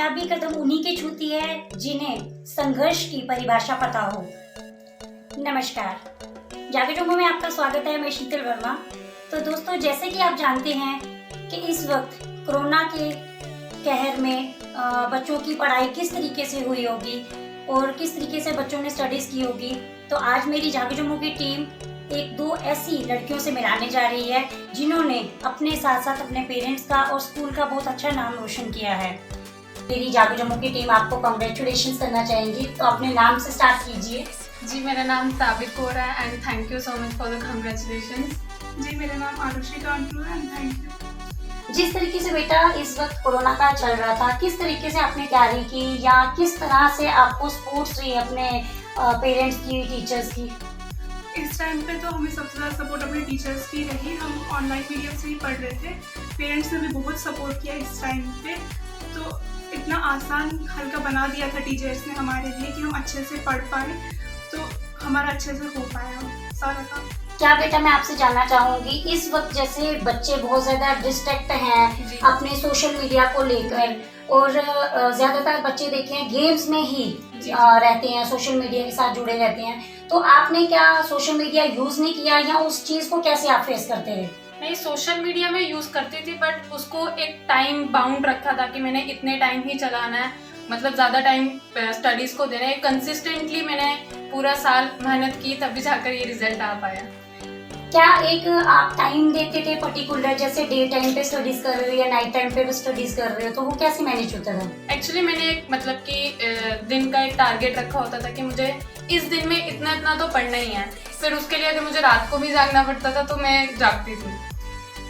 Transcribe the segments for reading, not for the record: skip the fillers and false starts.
कामयाबी कदम उन्हीं के छूती है जिन्हें संघर्ष की परिभाषा पता हो। नमस्कार, जागेटोमो में आपका स्वागत है। मैं शीतल वर्मा। तो दोस्तों, जैसे कि आप जानते हैं कि इस वक्त कोरोना के कहर में बच्चों की पढ़ाई किस तरीके से हुई होगी और किस तरीके से बच्चों ने स्टडीज़ की होगी। तो आज मेरी जागेटोमो की टीम एक दो ऐसी लड़कियों से मिलाने जा रही है जिन्होंने अपने साथ साथ अपने पेरेंट्स का और स्कूल का बहुत अच्छा नाम रोशन किया है। मेरी जागेटोमो की टीम आपको कांग्रेचुलेशंस करना चाहेंगी, तो अपने नाम से स्टार्ट कीजिए। जी, मेरा नाम साबिर कौर है and thank you so much for the congratulations. जी, मेरा नाम आरुषि कांटू है एंड थैंक यू। जिस तरीके से बेटा इस वक्त कोरोना का चल रहा था, किस तरीके से आपने तैयारी की या किस तरह से आपको सपोर्ट रही अपने पेरेंट्स की, टीचर्स की? इस टाइम पे तो हमें सबसे ज़्यादा सपोर्ट अपने टीचर्स की रही। हम ऑनलाइन मीडियम से ही पढ़ रहे थे। पेरेंट्स ने भी बहुत सपोर्ट किया इस टाइम पे। तो इतना आसान हल्का बना दिया था टीचर्स ने हमारे लिए कि हम अच्छे से पढ़ पाए, तो हमारा अच्छे से हो पाया सारा काम। क्या बेटा, मैं आपसे जानना चाहूँगी, इस वक्त जैसे बच्चे बहुत ज़्यादा डिस्ट्रैक्ट हैं अपने सोशल मीडिया को लेकर और ज़्यादातर बच्चे देखें गेम्स में ही रहते हैं, सोशल मीडिया के साथ जुड़े रहते हैं, तो आपने क्या सोशल मीडिया यूज़ नहीं किया या उस चीज़ को कैसे आप फेस करते हैं? मैं सोशल मीडिया में यूज़ करती थी, बट उसको एक टाइम बाउंड रखा था कि मैंने इतने टाइम ही चलाना है, मतलब ज़्यादा टाइम स्टडीज़ को देना है। कंसिस्टेंटली मैंने पूरा साल मेहनत की, तभी जाकर ये रिजल्ट आ पाया। क्या एक आप टाइम देते थे पर्टिकुलर, जैसे डे टाइम पे स्टडीज कर रहे हो या नाइट टाइम पे स्टडीज कर रहे हो, तो वो कैसे मैनेज होता था? एक्चुअली मैंने एक मतलब कि दिन का एक टारगेट रखा होता था कि मुझे इस दिन में इतना इतना तो पढ़ना ही है। फिर उसके लिए अगर मुझे रात को भी जागना पड़ता था तो मैं जागती थी।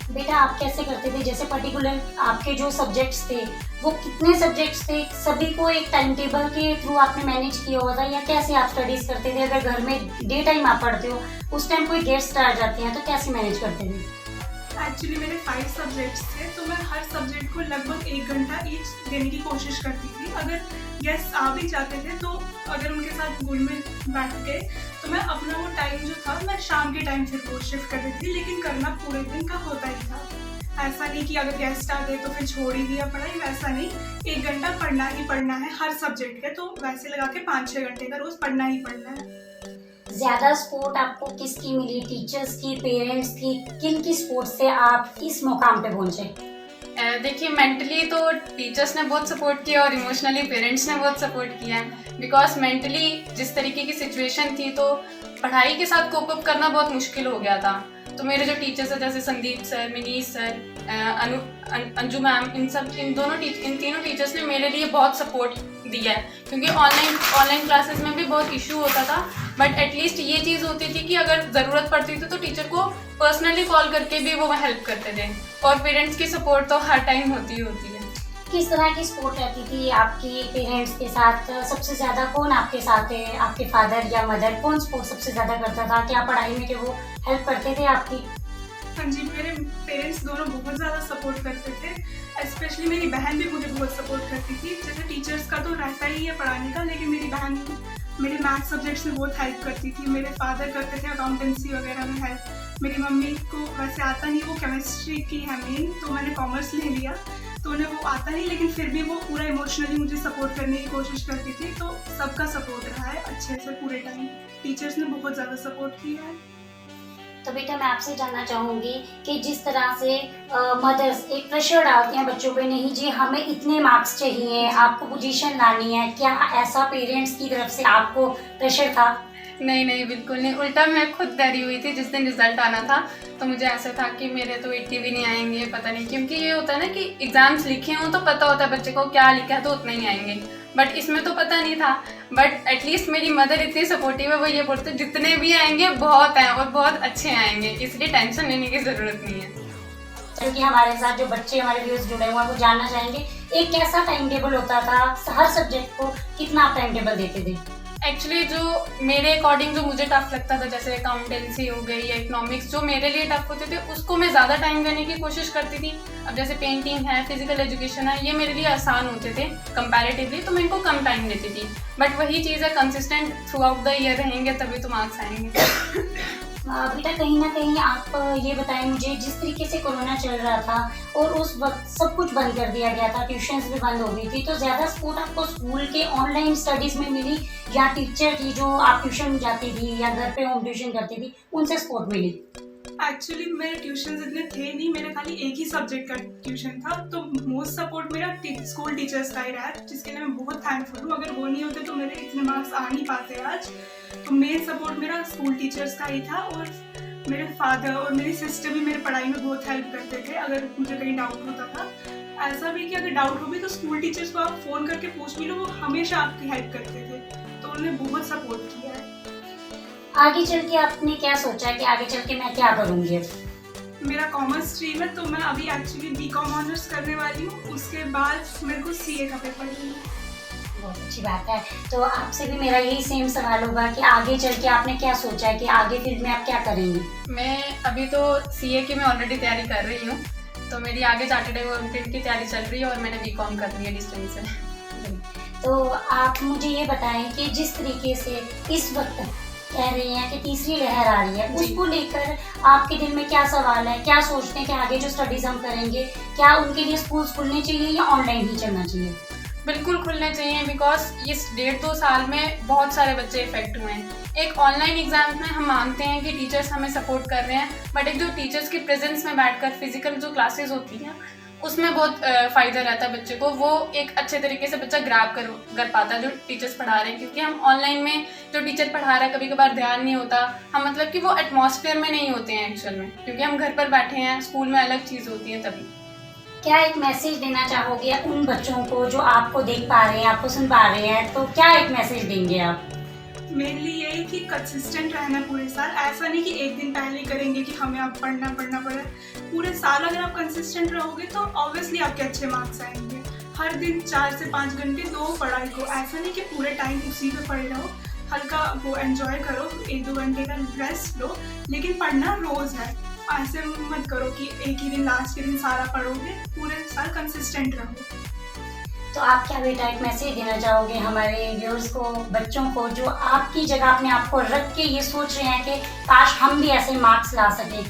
बेटा, आप कैसे करते थे? जैसे पर्टिकुलर आपके जो सब्जेक्ट्स थे, वो कितने सब्जेक्ट्स थे? सभी को एक टाइम टेबल के थ्रू आपने मैनेज किया हुआ था या कैसे आप स्टडीज करते थे? अगर घर में डे टाइम आप पढ़ते हो, उस टाइम कोई गेस्ट आ जाते हैं, तो कैसे मैनेज करते थे? एक्चुअली मेरे 5 सब्जेक्ट्स थे, तो मैं हर सब्जेक्ट को लगभग 1 घंटा ईच देने की कोशिश करती थी। अगर गेस्ट आ भी जाते थे तो अगर उनके साथ गुड में बैठ गए तो मैं अपना वो टाइम जो था मैं शाम के टाइम फिर वो शिफ्ट कर देती थी, लेकिन करना पूरे दिन का होता ही था। ऐसा नहीं कि अगर गेस्ट आ गए तो फिर छोड़ ही दिया पढ़ाई, वैसा नहीं। 1 घंटा पढ़ना ही पढ़ना है हर सब्जेक्ट का, तो वैसे लगा के 5-6 घंटे का रोज़ पढ़ना ही पढ़ना है। ज़्यादा सपोर्ट आपको किसकी मिली? टीचर्स की, पेरेंट्स की? किन की सपोर्ट से आप इस मुकाम पे पहुंचे? देखिए, मेंटली तो टीचर्स ने बहुत सपोर्ट किया और इमोशनली पेरेंट्स ने बहुत सपोर्ट किया। बिकॉज मेंटली जिस तरीके की सिचुएशन थी तो पढ़ाई के साथ कोप अप करना बहुत मुश्किल हो गया था। तो मेरे जो टीचर्स हैं जैसे Sandeep sir, Minish sir, Anju ma'am, इन तीनों टीचर्स ने मेरे लिए बहुत सपोर्ट दिया है, क्योंकि ऑनलाइन क्लासेस में भी बहुत इशू होता था। बट एटलीस्ट ये चीज़ होती थी कि अगर ज़रूरत पड़ती थी तो टीचर को पर्सनली कॉल करके भी वो हेल्प करते थे। और पेरेंट्स की सपोर्ट तो हर टाइम होती है। किस तरह की सपोर्ट रहती थी आपकी पेरेंट्स के साथ? सबसे ज़्यादा कौन आपके साथ है? आपके फादर या मदर? कौन सपोर्ट सबसे ज़्यादा करता था? क्या पढ़ाई में के वो हेल्प करते थे आपकी? हाँ जी, मेरे पेरेंट्स दोनों बहुत ज़्यादा सपोर्ट करते थे। स्पेशली मेरी बहन भी मुझे बहुत सपोर्ट करती थी। जैसे टीचर्स का तो रहता ही है पढ़ाने का, लेकिन मेरी बहन मेरे मैथ सब्जेक्ट्स में बहुत हेल्प करती थी। मेरे फादर करते थे अकाउंटेंसी वगैरह में हेल्प। मेरी मम्मी को वैसे आता नहीं, वो केमिस्ट्री की है मेन, तो मैंने कॉमर्स ले लिया, तो उन्हें वो आता नहीं, लेकिन फिर भी वो पूरा इमोशनली मुझे सपोर्ट करने की कोशिश करती थी। तो सबका सपोर्ट रहा है अच्छे से पूरे टाइम। टीचर्स ने बहुत ज़्यादा सपोर्ट किया है। तो बेटा, मैं आपसे जानना चाहूँगी कि जिस तरह से मदर्स एक प्रेशर डालते हैं बच्चों पे, नहीं जी हमें इतने मार्क्स चाहिए, आपको पोजीशन लानी है, क्या ऐसा पेरेंट्स की तरफ से आपको प्रेशर था? नहीं, बिल्कुल नहीं। उल्टा मैं खुद डरी हुई थी जिस दिन रिजल्ट आना था। तो मुझे ऐसा था कि मेरे तो 80 भी नहीं आएंगे, पता नहीं, क्योंकि ये होता है ना कि एग्जाम्स लिखे हों तो पता होता है बच्चे को क्या लिखा है तो उतना ही आएंगे, बट इसमें तो पता नहीं था। बट एटलीस्ट मेरी मदर इतनी सपोर्टिव है, वो ये बोलते जितने भी आएंगे बहुत हैं और बहुत अच्छे आएंगे, इसलिए टेंशन लेने की ज़रूरत नहीं है। क्योंकि हमारे साथ जो बच्चे हमारे व्यूअर्स जुड़े हुए हैं वो जानना चाहेंगे एक कैसा टाइम टेबल होता था, हर सब्जेक्ट को कितना आप टाइम टेबल देते थे? एक्चुअली जो मेरे अकॉर्डिंग जो मुझे टफ लगता था, जैसे अकाउंटेंसी हो गई या इकोनॉमिक्स, जो मेरे लिए टफ होते थे उसको मैं ज़्यादा टाइम देने की कोशिश करती थी। अब जैसे पेंटिंग है, फिजिकल एजुकेशन है, ये मेरे लिए आसान होते थे कंपैरेटिवली, तो मैं इनको कम टाइम देती थी। बट वही चीज़ है, consistent through out the year रहेंगे तभी तो मार्क्स आएंगे। बेटा कहीं ना कहीं आप ये बताएं मुझे, जिस तरीके से कोरोना चल रहा था और उस वक्त सब कुछ बंद कर दिया गया था, ट्यूशन्स भी बंद हो गई थी, तो ज़्यादा सपोर्ट आपको स्कूल के ऑनलाइन स्टडीज़ में मिली या टीचर थी जो आप ट्यूशन जाती थी या घर पे होम ट्यूशन करती थी उनसे सपोर्ट मिली? एक्चुअली मेरे ट्यूशन इतने थे नहीं, मेरे खाली एक ही सब्जेक्ट का ट्यूशन था, तो मोस्ट सपोर्ट मेरा स्कूल टीचर्स का ही रहा, जिसके लिए मैं बहुत थैंकफुल हूँ। अगर वो नहीं होते तो मेरे इतने मार्क्स आ नहीं पाते आज। तो मेन सपोर्ट मेरा स्कूल टीचर्स का ही था, और मेरे फादर और मेरी सिस्टर भी मेरी पढ़ाई में बहुत हेल्प करते थे अगर मुझे कहीं डाउट होता था। ऐसा भी कि अगर डाउट हो भी तो स्कूल टीचर्स को आप फ़ोन करके पूछ भी लो, वो हमेशा आपकी हेल्प करते थे, तो उन्होंने बहुत सपोर्ट किया है। आगे चल के आपने क्या सोचा कि आगे चल के मैं क्या करूँगी? मेरा कॉमर्स स्ट्रीम है, तो मैं अभी एक्चुअली बीकॉम ऑनर्स करने वाली हूँ, उसके बाद मेरे को सीए का पेपर देना है। बहुत अच्छी बात है। तो आपसे भी मेरा यही सेम सवाल होगा कि आगे चल के आपने क्या सोचा है कि आगे फील्ड में आप क्या करेंगी? मैं अभी तो सीए की मैं ऑलरेडी तैयारी कर रही हूँ, तो मेरी आगे चार्टर्ड अकाउंटेंट की तैयारी चल रही है और मैंने बीकॉम कर लिया डिस्टेंस से। तो आप मुझे ये बताएं कि जिस तरीके से इस वक्त कह रही हैं कि तीसरी लहर आ रही है, उसको लेकर आपके दिल में क्या सवाल है? क्या सोचते हैं कि आगे जो स्टडीज हम करेंगे, क्या उनके लिए स्कूल्स खुलने चाहिए या ऑनलाइन ही चलना चाहिए? बिल्कुल खुलने चाहिए, बिकॉज इस 1.5-2 साल में बहुत सारे बच्चे इफेक्ट हुए हैं। एक ऑनलाइन एग्जाम में हम मानते हैं कि टीचर्स हमें सपोर्ट कर रहे हैं, बट एक जो टीचर्स की प्रेजेंस में बैठकर फिजिकल जो क्लासेस होती हैं उसमें बहुत फ़ायदा रहता है बच्चे को। वो एक अच्छे तरीके से बच्चा ग्रैब कर पाता है जो टीचर्स पढ़ा रहे हैं, क्योंकि हम ऑनलाइन में जो टीचर पढ़ा रहा है कभी कभार ध्यान नहीं होता, हम मतलब कि वो एटमॉस्फेयर में नहीं होते हैं एक्चुअल में, क्योंकि हम घर पर बैठे हैं, स्कूल में अलग चीज़ होती है तभी। क्या एक मैसेज देना चाहोगे उन बच्चों को जो आपको देख पा रहे हैं, आपको सुन पा रहे हैं, तो क्या एक मैसेज देंगे आप? मेनली यही कि कंसिस्टेंट रहना पूरे साल। ऐसा नहीं कि एक दिन पहले करेंगे कि हमें अब पढ़ना पड़े। पूरे साल अगर आप कंसिस्टेंट रहोगे तो ऑब्वियसली आपके अच्छे मार्क्स आएंगे। हर दिन 4 से 5 घंटे दो पढ़ाई को, ऐसा नहीं कि पूरे टाइम उसी पे पढ़े रहो। हल्का वो एंजॉय करो, 1-2 घंटे का रेस्ट लो, लेकिन पढ़ना रोज़ है। ऐसे मत करो कि एक ही दिन लास्ट के दिन सारा पढ़ोगे। पूरे साल कंसिस्टेंट रहो। तो आप क्या बेटा एक मैसेज देना चाहोगे हमारे व्यूअर्स को, बच्चों को जो आपकी जगह अपने आप को रख के ये सोच रहे हैं कि काश हम भी ऐसे मार्क्स ला सकें?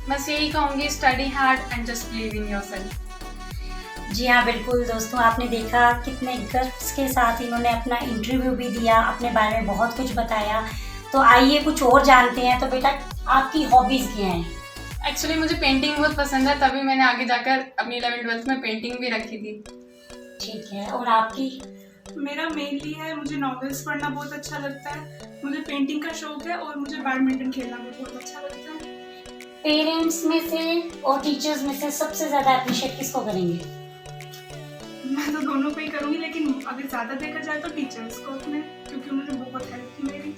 बस यही कहूँगी, study hard and just believe in yourself. जी हाँ, बिल्कुल दोस्तों, आपने देखा कितने गर्व के साथ इन्होंने अपना इंटरव्यू भी दिया, अपने बारे में बहुत कुछ बताया। तो आइए कुछ और जानते हैं। तो बेटा आपकी हॉबीज़ क्या हैं? एक्चुअली मुझे पेंटिंग बहुत पसंद है, तभी मैंने आगे जाकर अपनी 11th-12th में पेंटिंग भी रखी थी। ठीक है, और आपकी? मेरा मेनली है, मुझे नॉवेल्स पढ़ना बहुत अच्छा लगता है, मुझे पेंटिंग का शौक है और मुझे बैडमिंटन खेलना भी बहुत अच्छा लगता है। पेरेंट्स में से और टीचर्स में से सबसे ज़्यादा अप्रिशिएट किसको करेंगे? मैं तो दोनों को ही करूँगी, लेकिन अगर ज़्यादा देखा जाए तो टीचर्स को अपने, क्योंकि उन्होंने बहुत हेल्प की मेरी।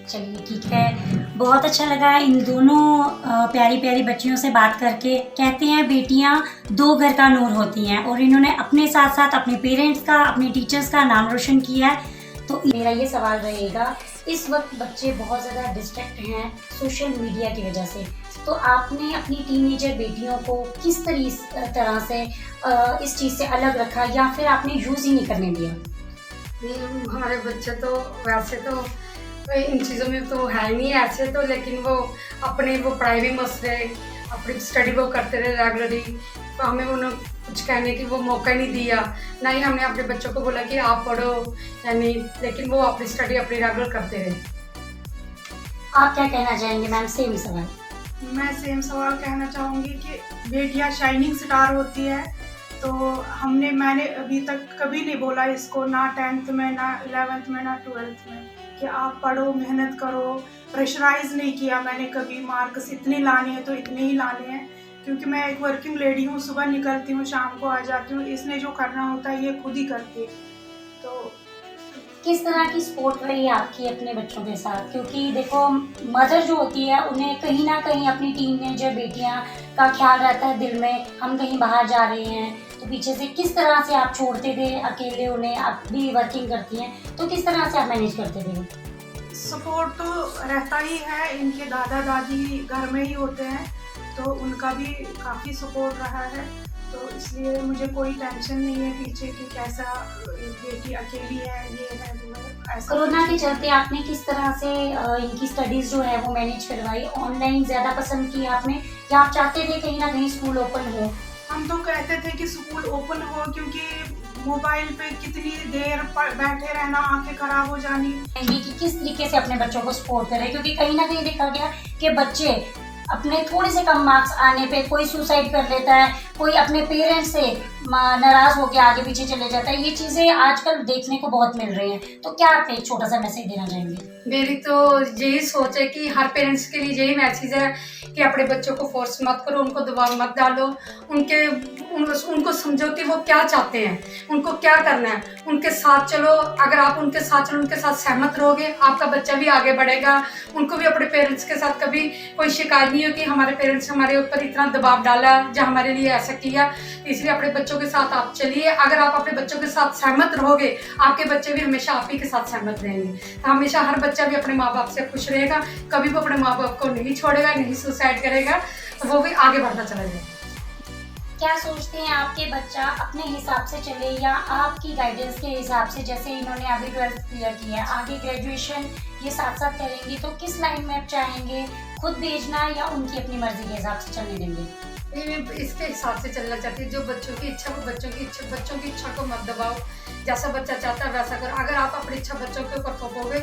चलिए ठीक है, बहुत अच्छा लगा इन दोनों प्यारी प्यारी बच्चियों से बात करके। कहते हैं बेटियां दो घर का नूर होती हैं, और इन्होंने अपने साथ साथ अपने पेरेंट्स का, अपने टीचर्स का नाम रोशन किया है। तो मेरा ये सवाल रहेगा, इस वक्त बच्चे बहुत ज़्यादा डिस्ट्रैक्ट हैं सोशल मीडिया की वजह से, तो आपने अपनी टीनेजर बेटियों को किस तरह से इस चीज़ से अलग रखा, या फिर आपने यूज़ ही नहीं करने दिया? हमारे बच्चे तो वैसे तो इन चीज़ों में तो है नहीं ऐसे तो, लेकिन वो अपने वो पढ़ाई में मस्त रहे, अपनी स्टडी वो करते रहे रेगुलरली। तो हमें उन्हें कुछ कहने की वो मौका नहीं दिया, ना ही हमने अपने बच्चों को बोला कि आप पढ़ो या नहीं, लेकिन वो अपनी स्टडी अपनी रेगुलर करते रहे। आप क्या कहना चाहेंगे मैम? सेम सवाल। मैं सेम सवाल कहना चाहूँगी कि बेटियाँ शाइनिंग स्टार होती है, तो मैंने अभी तक कभी नहीं बोला इसको, ना 10th में, ना 11th में, ना 12th में, कि आप पढ़ो, मेहनत करो। प्रेशराइज नहीं किया मैंने कभी, मार्क्स इतने लाने हैं तो इतने ही लाने हैं, क्योंकि मैं एक वर्किंग लेडी हूँ, सुबह निकलती हूँ, शाम को आ जाती हूँ। इसने जो करना होता है ये खुद ही करती है। तो किस तरह की सपोर्ट रही है आपकी अपने बच्चों के साथ? क्योंकि देखो, मदर जो होती है उन्हें कहीं ना कहीं अपनी टीनेजर बेटियां का ख्याल रहता है दिल में, हम कहीं बाहर जा रहे हैं तो पीछे से किस तरह से आप छोड़ते थे अकेले उन्हें? आप भी वर्किंग करती हैं, तो किस तरह से आप मैनेज करते थे? सपोर्ट तो रहता ही है, इनके दादा दादी घर में ही होते हैं, तो उनका भी काफ़ी सपोर्ट रहा है। तो इसलिए मुझे कोई टेंशन नहीं है पीछे कि कैसा बेटी अकेली है, ये है वो है। ऐसा कोरोना के चलते आपने किस तरह से इनकी स्टडीज जो है वो मैनेज करवाई? ऑनलाइन ज्यादा पसंद की आपने, या आप चाहते थे कहीं ना कहीं स्कूल ओपन हो? हम तो कहते थे कि स्कूल ओपन हो, क्योंकि मोबाइल पे कितनी देर बैठे रहना, आंखें खराब हो जानी। कि किस तरीके से अपने बच्चों को सपोर्ट करें, क्योंकि कहीं ना कहीं देखा गया कि बच्चे अपने थोड़े से कम मार्क्स आने पे कोई सुसाइड कर लेता है, कोई अपने पेरेंट्स से नाराज होकर आगे पीछे चले जाता है। ये चीज़ें आजकल देखने को बहुत मिल रही हैं। तो क्या आप एक छोटा सा मैसेज देना चाहेंगे? मेरी तो यही सोच है कि हर पेरेंट्स के लिए यही मैसेज है कि अपने बच्चों को फोर्स मत करो, उनको दबाव मत डालो, उनको समझो कि वो क्या चाहते हैं, उनको क्या करना है, उनके साथ चलो। अगर आप उनके साथ चलो, उनके साथ सहमत रहोगे, आपका बच्चा भी आगे बढ़ेगा। उनको भी अपने पेरेंट्स के साथ कभी कोई शिकायत नहीं हो कि हमारे पेरेंट्स हमारे ऊपर इतना दबाव डाला या हमारे लिए ऐसा किया। इसलिए अपने बच्चों के साथ आप चलिए। अगर आप अपने बच्चों के साथ सहमत रहोगे, आपके बच्चे भी हमेशा आप ही के साथ सहमत रहेंगे। तो हमेशा हर बच्चा भी अपने माँ बाप से खुश रहेगा, कभी वो अपने माँ बाप को नहीं छोड़ेगा, नहीं सुसाइड करेगा, तो वो भी आगे बढ़ता चला जाएगा। क्या सोचते हैं आपके बच्चा अपने हिसाब से चले या आपकी गाइडेंस के हिसाब से? जैसे इन्होंने अभी 12th क्लियर किया है, आगे ग्रेजुएशन ये साथ साथ करेंगी, तो किस लाइन में आप चाहेंगे? खुद भेजना या उनकी अपनी मर्जी के हिसाब से चलने देंगे? मैं इसके हिसाब से चलना चाहती हूँ। जो बच्चों की इच्छा, वो बच्चों की इच्छा को मत दबाओ। जैसा बच्चा चाहता है वैसा करो। अगर आप अपनी इच्छा बच्चों के ऊपर थोपोगे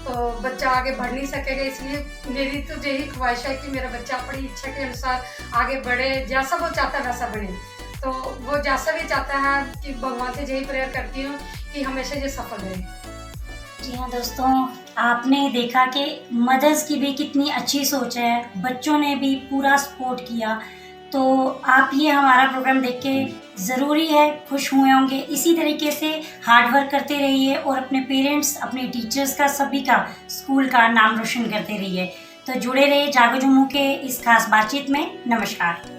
तो बच्चा आगे बढ़ नहीं सकेगा। इसलिए मेरी तो यही ख्वाहिश है कि मेरा बच्चा अपनी इच्छा के अनुसार आगे बढ़े, जैसा वो चाहता है वैसा बने। तो वो जैसा भी चाहता है, कि भगवान से यही प्रेयर करती हूँ कि हमेशा ये सफल रहे। जी हाँ दोस्तों, आपने देखा कि मदर्स की भी कितनी अच्छी सोच है, बच्चों ने भी पूरा सपोर्ट किया। तो आप ये हमारा प्रोग्राम देख के ज़रूरी है खुश हुए होंगे। इसी तरीके से हार्ड वर्क करते रहिए और अपने पेरेंट्स, अपने टीचर्स का, सभी का, स्कूल का नाम रोशन करते रहिए। तो जुड़े रहिए जागो जम्मू के इस खास बातचीत में। नमस्कार।